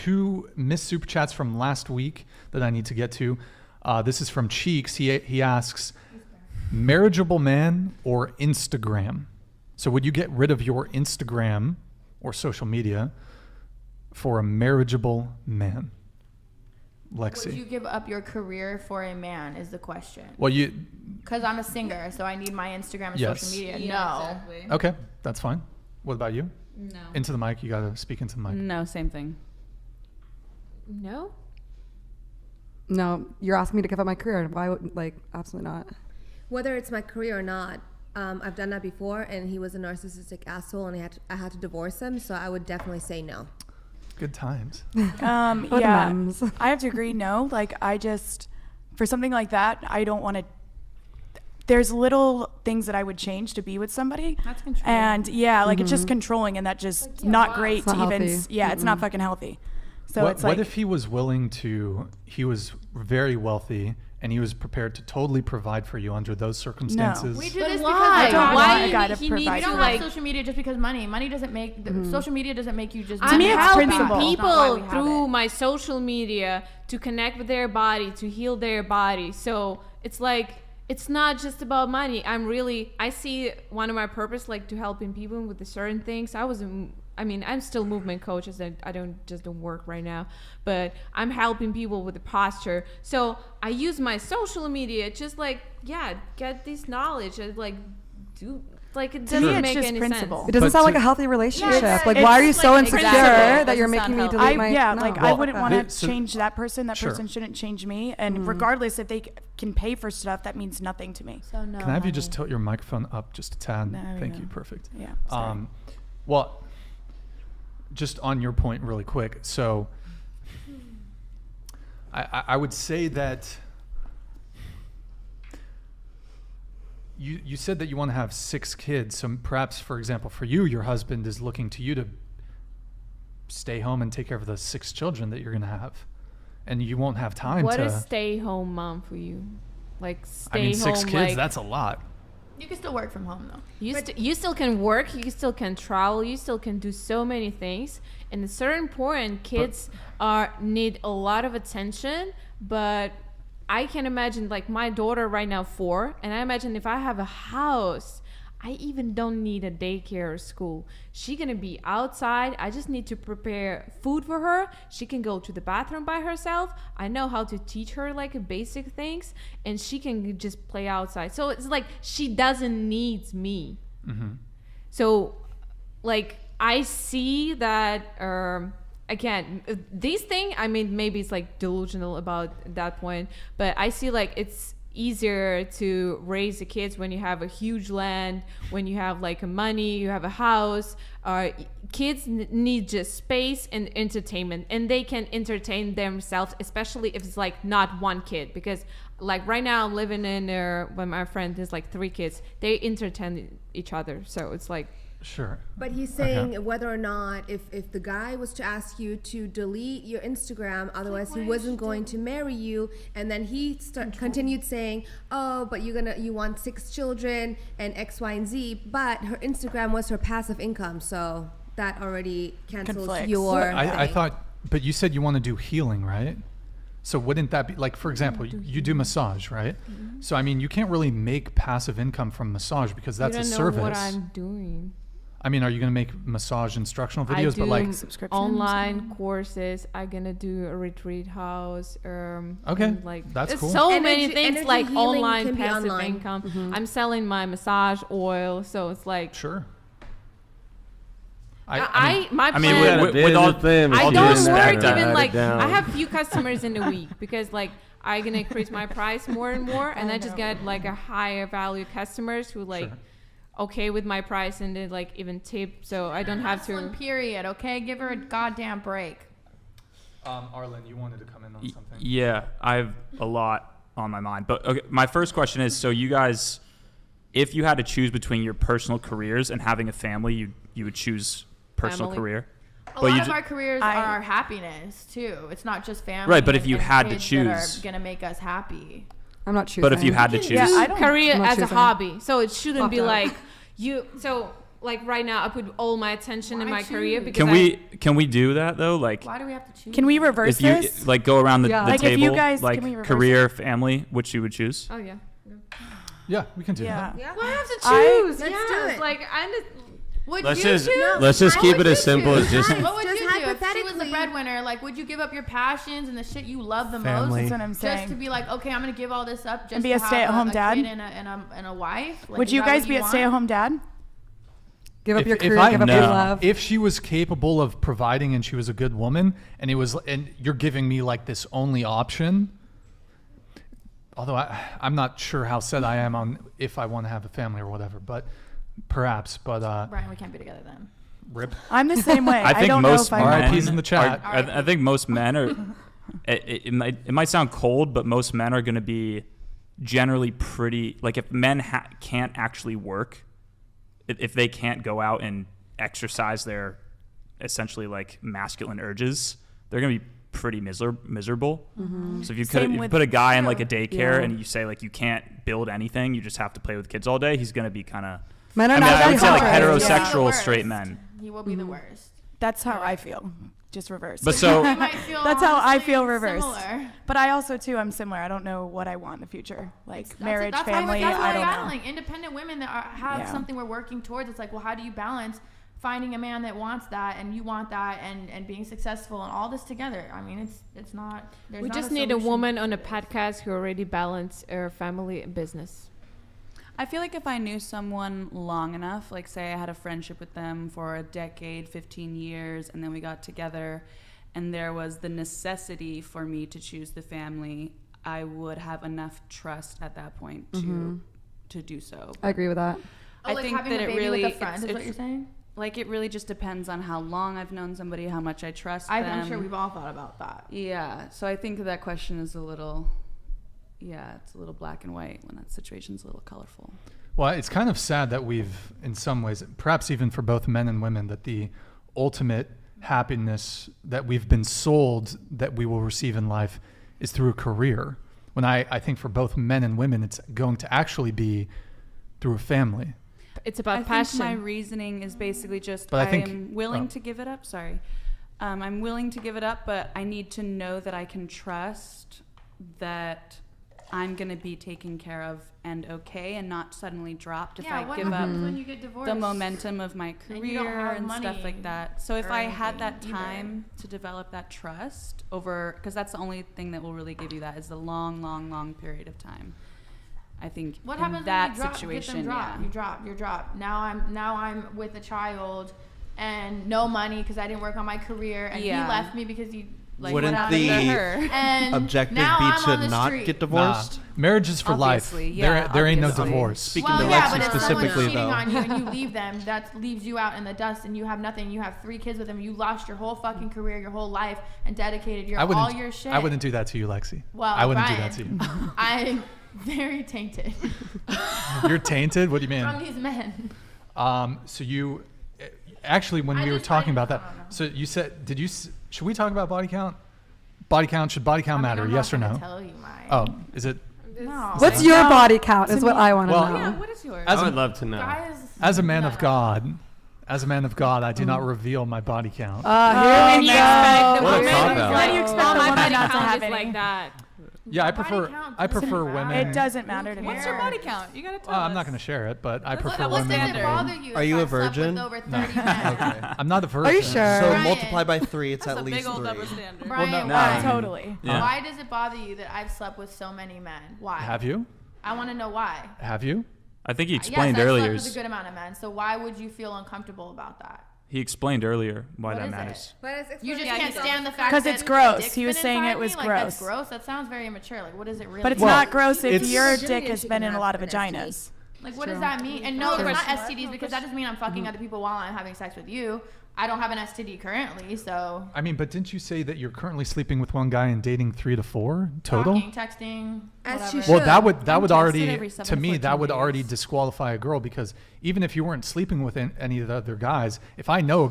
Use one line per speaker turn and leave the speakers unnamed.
2 missed super chats from last week that I need to get to. This is from Cheeks. He asks, marriageable man or Instagram? So would you get rid of your Instagram or social media for a marriageable man? Lexi.
Would you give up your career for a man is the question.
Well,
because I'm a singer, so I need my Instagram and social media.
Yeah,
no.
Exactly.
Okay, that's fine. What about you?
No.
Into the mic. You got to speak into the mic.
No, same thing.
No?
No, you're asking me to give up my career. Why would, absolutely not.
Whether it's my career or not, I've done that before, and he was a narcissistic asshole, and I had to divorce him, so I would definitely say no.
Good times.
Yeah, I have to agree. No, for something like that, I don't want to. There's little things that I would change to be with somebody.
That's controlling.
And it's just controlling, and that just not great
it's not
to even.
healthy.
Yeah, it's not fucking healthy. So
what if he was willing to? He was very wealthy, and he was prepared to totally provide for you under those circumstances.
We do
But
this
why?
because
Why
I gotta
he
provide.
needs
we
to
don't have social media just because money doesn't make social media doesn't make you just.
To me, it's
helping
principle.
people through my social media to connect with their body, to heal their body. So it's it's not just about money. I see one of my purpose to helping people with the certain things. I'm still movement coach, as I don't work right now, but I'm helping people with the posture. So I use my social media just get this knowledge and it doesn't make any
principle.
sense.
It doesn't
But
sound like a healthy relationship.
Yeah,
why are you so
it's
insecure
principle.
that you're
Doesn't
making me
sound
delete my...
I wouldn't want to
so-
change that person. That
Sure.
person shouldn't change me. And regardless, if they can pay for stuff, that means nothing to me.
So no.
Can I have you just tilt your microphone up just a tad?
There we
Thank
go.
you. Perfect.
Yeah. Sorry.
Well, just on your point really quick. So I would say that you said that you want to have 6 kids. So perhaps, for example, for you, your husband is looking to you to stay home and take care of the 6 children that you're going to have. And you won't have time
What
to...
is stay-home mom for you? Stay home.
6 kids, that's a lot.
You can still work from home though.
You still can work, you still can travel, you still can do so many things. And at a certain point, kids need a lot of attention, but I can imagine my daughter right now 4, and I imagine if I have a house, I even don't need a daycare or school. She's gonna be outside. I just need to prepare food for her. She can go to the bathroom by herself. I know how to teach her basic things, and she can just play outside. So it's she doesn't need me.
Mm-hmm.
So I see that again, this thing, maybe it's delusional about that point, but I see it's easier to raise the kids when you have a huge land, when you have money, you have a house. Kids need just space and entertainment, and they can entertain themselves, especially if it's not one kid, because right now I'm living in when my friend has 3 kids, they entertain each other, so it's
Sure.
But he's saying whether or not if the guy was to ask you to delete your Instagram, otherwise he wasn't going to marry you, and then he continued saying, oh, but you want 6 children and X, Y, and Z, but her Instagram was her passive income, so that already cancels
Conflicts.
your
I
thing.
thought, but you said you want to do healing, right? So wouldn't that be for example, you do massage, right?
Mm-hmm.
So you can't really make passive income from massage because that's a
you don't
service.
know what I'm doing.
Are you going to make massage instructional videos?
I do
But
subscriptions,
online courses. I'm gonna do a retreat house.
Okay,
and,
that's
there's
cool.
so
Energy-
many things
energy healing
online
can be
passive
online.
income.
Mm-hmm.
I'm selling my massage oil, so it's
Sure.
my
I mean,
plan.
with all
thing,
I
all due
don't
respect,
work even
down.
I have few customers in a week because I'm gonna increase my price more and more, and I just get a higher value customers who
Sure.
okay with my price, and they even tip, so I don't have to.
Period. Okay, give her a goddamn break.
Arlen, you wanted to come in on something.
Yeah, I have a lot on my mind. But okay, my first question is, so you guys, if you had to choose between your personal careers and having a family, you would choose personal
Family.
career?
A lot of our careers are our happiness too. It's not just family.
Right, but if you
and
had to
kids that
choose.
are gonna make us happy.
I'm not choosing.
But if you had to choose,
career
I'm not
as a
choosing.
hobby, so it shouldn't be
Fuck that.
you. So like right now I put all my attention in
Why
my career
choose?
because
Can we do that though? Like,
Why do we have to choose?
Can we reverse
if you
this?
like go around the,
Yeah.
the
Like, if
table,
you guys-
like
can we reverse
career, family, which you would choose?
Oh yeah.
Yeah, we can do
Yeah.
that.
Yeah.
Well, I have to
I-
choose.
Let's
yes.
do it.
Like
Would
Let's
you
just
choose?
let's just
How
keep
would
it as
you
simple as
choose?
just
What would
Just
you do if she was the
hypothetically-
breadwinner? Like, would you give up your passions and the shit you love the
Family.
most
That's what I'm
just
saying.
to be like, okay, I'm gonna give all this up just
And be
to
a
have
stay-at-home
a
dad?
kid and a wife? Like,
Would
is
you
that
guys
what
be
you
a
want?
stay-at-home dad?
Give up your career,
I
give up
No.
your love.
if she was capable of providing and she was a good woman, and you're giving me like this only option. Although I'm not sure how set I am on if I want to have a family or whatever, but perhaps. But
Brian, we can't be together then.
rip.
I'm the same way.
I think
don't
most
know if
men
I
RIPs in the chat.
I think most men are. It might sound cold, but most men are going to be generally pretty. Like if men can't actually work, if they can't go out and exercise their essentially like masculine urges, they're going to be pretty miserable. So if you
Same
if you
with-
put a guy in like a daycare
Yeah.
and you say like you can't build anything, you just have to play with kids all day, he's going to be kind of.
Men
I
are
mean,
not
I would say like
hard.
heterosexual
Yeah.
straight men.
He will be the worst.
That's how I feel. Just reverse.
But so
You might feel
That's how I
honestly
feel reversed.
similar.
But I also too, I'm similar. I don't know what I want in the future. Like marriage,
that's
family.
That's
I don't know.
battling. Independent women that have
Yeah.
something we're working towards. It's like, well, how do you balance finding a man that wants that and you want that and being successful and all this together? I mean, it's not. There's
we
not
just
a
need a
solution
woman
to
on a
this.
podcast who already balance her family and business.
I feel like if I knew someone long enough, like say I had a friendship with them for a decade, 15 years, and then we got together and there was the necessity for me to choose the family, I would have enough trust at that point to do so.
I agree with that.
Oh,
I
like
think
having
that
a
it
baby
really
with a friend is what
it's-
you're saying?
Like it really just depends on how long I've known somebody, how much I trust them.
I'm sure we've all thought about that.
Yeah, so I think that question is a little, it's a little black and white when that situation's a little colorful.
Well, it's kind of sad that we've, in some ways, perhaps even for both men and women, that the ultimate happiness that we've been sold that we will receive in life is through a career. When I think for both men and women, it's going to actually be through a family.
It's about
I
passion.
think my reasoning is basically just
But I think-
I'm willing to give it up. Sorry. I'm willing to give it up, but I need to know that I can trust that I'm going to be taken care of and okay and not suddenly dropped if I
what
give up
happens when you get divorced?
the momentum of my
And you don't
career
have
and stuff
money
like that. So if
or
I had that
anything either.
time to develop that trust over, because that's the only thing that will really give you that is the long, long, long period of time. I think
What
in
happens
that
when you drop,
situation,
get them dropped? You're dropped. Now I'm with a child and no money because I didn't work on my career and
Yeah.
he left me because he like
Wouldn't
what happened to
the
her. And
objective
now
be
I'm on
to
the
not
street.
get divorced?
Marriage is for
Obviously,
life.
yeah,
There ain't no
obviously.
divorce.
Speaking
Well,
to
yeah,
Lexi
but if someone's
specifically,
cheating
though.
on you and you leave them, that leaves you out in the dust, and you have nothing. You have 3 kids with them. You lost your whole fucking career, your whole life, and dedicated all your shit.
I wouldn't do that to you, Lexi.
Well,
I wouldn't
Brian,
do that to you.
I'm very tainted
You're tainted? What do you mean?
from these men.
So you, actually, when
I
we were
just-
talking
I
about that,
don't know.
so you said, should we talk about body count? Should body count matter?
I'm
Yes or
not
no?
gonna Tell you mine.
Oh, is it?
No.
What's your body count is what I want to
Well,
know.
Yeah, what is yours?
As
I
a-
would love to know.
Guys,
As a man
no.
of God, I do not reveal my body count.
Here we
you
go.
expect the
What a
women
cop-out.
Why do you expect
oh,
a
my
woman
body
not to
count
have
is
any?
like that.
Yeah, I
Body
prefer
count
I
doesn't
prefer
matter.
women.
It doesn't matter to me.
What's your body count? You gotta tell
I'm
us.
not going to share it, but I prefer
What
women.
does it bother you?
Are
if
you a
I've slept with
virgin?
Over 30
No.
men?
Okay.
I'm not a virgin.
Are you sure?
So
Brian.
multiply by 3, it's
That's
at
a
least
big old
3.
double standard.
Brian,
no,
why?
Totally.
Yeah.
Why does it bother you that I've slept with so many men? Why?
Have you?
I want to know why.
Have you?
I think he
Yes,
explained
I've
earlier.
slept with a good amount of men. So why would you feel uncomfortable about that?
He explained earlier why
What
that
is
matters.
But it's
You just
Yeah,
can't
he
stand the fact
'Cause
that
it's
a
gross.
dick's
He was
been
saying
inside
it was
me? Like, that's
gross.
gross. That sounds very immature. Like, what is it really?
But it's
Well,
not gross if
it's-
your
Virginia
dick has
should
been
be
in a
an
lot of
STD.
vaginas.
Like, what does that mean? And no,
Oh,
it's not
Chris.
STDs because that doesn't mean I'm fucking other people while I'm having sex with you. I don't have an STD currently, so
I mean, but didn't you say that you're currently sleeping with one guy and dating 3 to 4 total?
talking, texting,
As
whatever.
she should.
Well, that would
I'm tested
already,
every 7
to
to
me,
14
that would already
days.
disqualify a girl, because even if you weren't sleeping with any of the other guys, if I know a